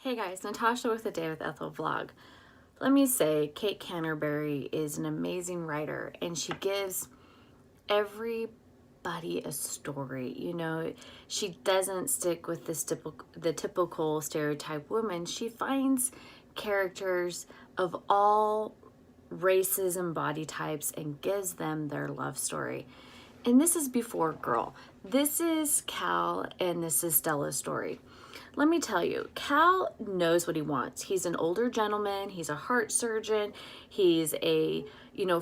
Hey guys, Natasha with the Day with Ethel vlog. Let me say, Kate Canterbary is an amazing writer, and she gives everybody a story. You know, she doesn't stick with the typical stereotype woman. She finds characters of all races and body types and gives them their love story. And this is before Girl. This is Cal and this is Stella's story. Let me tell you, Cal knows what he wants. He's an older gentleman. He's a heart surgeon. He's a,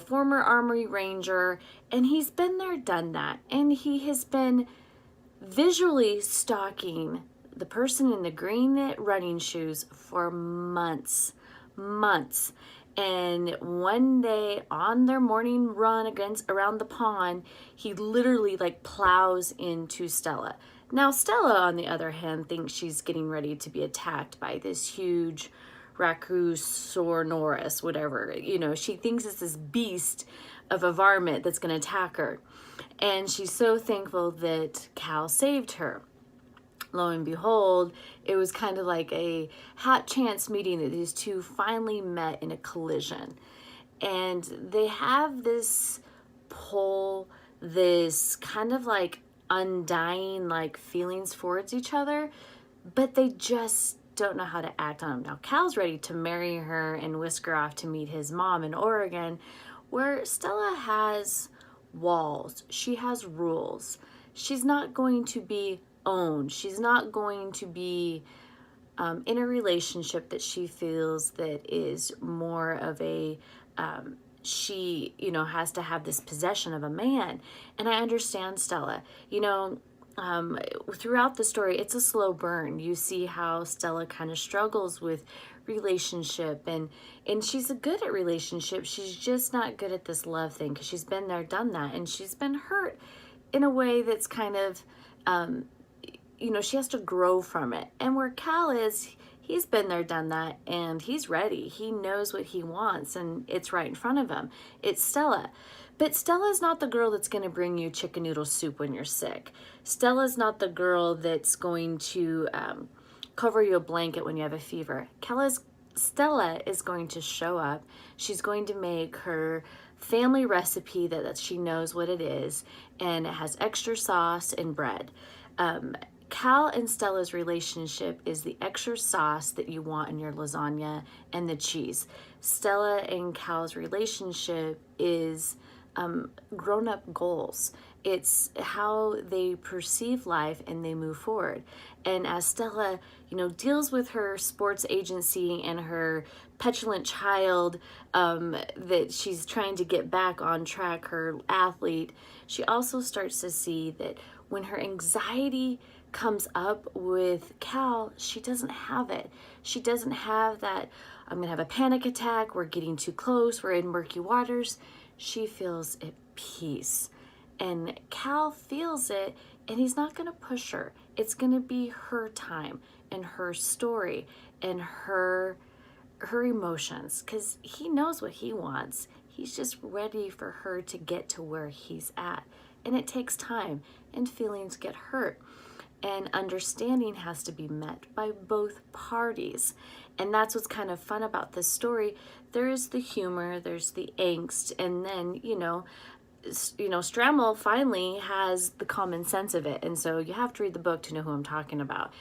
former Army Ranger, and he's been there, done that. And he has been visually stalking the person in the green knit running shoes for months. And one day on their morning run around the pond, he literally plows into Stella. Now, Stella, on the other hand, thinks she's getting ready to be attacked by this huge Rakusaurus, whatever. She thinks it's this beast of a varmint that's going to attack her. And she's so thankful that Cal saved her. Lo and behold, it was kind of like a hot chance meeting that these two finally met in a collision. And they have this pull, this kind of undying feelings towards each other, but they just don't know how to act on them. Now, Cal's ready to marry her and whisk her off to meet his mom in Oregon, where Stella has walls. She has rules. She's not going to be owned. She's not going to be in a relationship that she feels that is more of a she has to have this possession of a man. And I understand Stella. Throughout the story, it's a slow burn. You see how Stella kind of struggles with relationship, and she's good at relationships. She's just not good at this love thing, because she's been there, done that, and she's been hurt in a way that's kind of she has to grow from it. And where Cal is, he's been there, done that, and he's ready. He knows what he wants, and it's right in front of him. It's Stella. But Stella's not the girl that's going to bring you chicken noodle soup when you're sick. Stella's not the girl that's going to cover you a blanket when you have a fever. Stella is going to show up. She's going to make her family recipe that she knows what it is, and it has extra sauce and bread. Cal and Stella's relationship is the extra sauce that you want in your lasagna and the cheese. Stella and Cal's relationship is grown-up goals. It's how they perceive life and they move forward. And as Stella, deals with her sports agency and her petulant child that she's trying to get back on track, her athlete, she also starts to see that when her anxiety comes up with Cal, she doesn't have it. She doesn't have that, I'm gonna have a panic attack, we're getting too close, we're in murky waters. She feels at peace. And Cal feels it, and he's not gonna push her. It's gonna be her time and her story and her emotions, because he knows what he wants. He's just ready for her to get to where he's at. And it takes time, and feelings get hurt. And understanding has to be met by both parties. And that's what's kind of fun about this story. There is the humor, there's the angst, and then, Strammel finally has the common sense of it. And so you have to read the book to know who I'm talking about.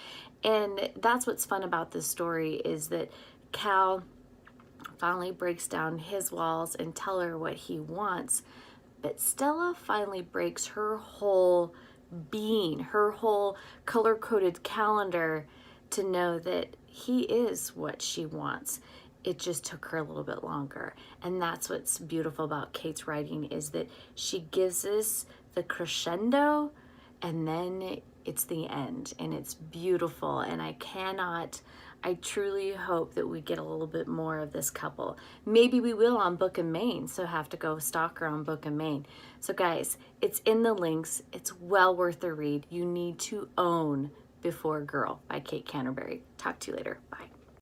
And that's what's fun about this story, is that Cal finally breaks down his walls and tell her what he wants. But Stella finally breaks her whole being, her whole color-coded calendar, to know that he is what she wants. It just took her a little bit longer. And that's what's beautiful about Kate's writing, is that she gives us the crescendo and then it's the end, and it's beautiful. And I truly hope that we get a little bit more of this couple. Maybe we will on Book of Maine, so have to go stalk her on Book of Maine. So guys, it's in the links. It's well worth the read. You need to own Before Girl by Kate Canterbary. Talk to you later. Bye.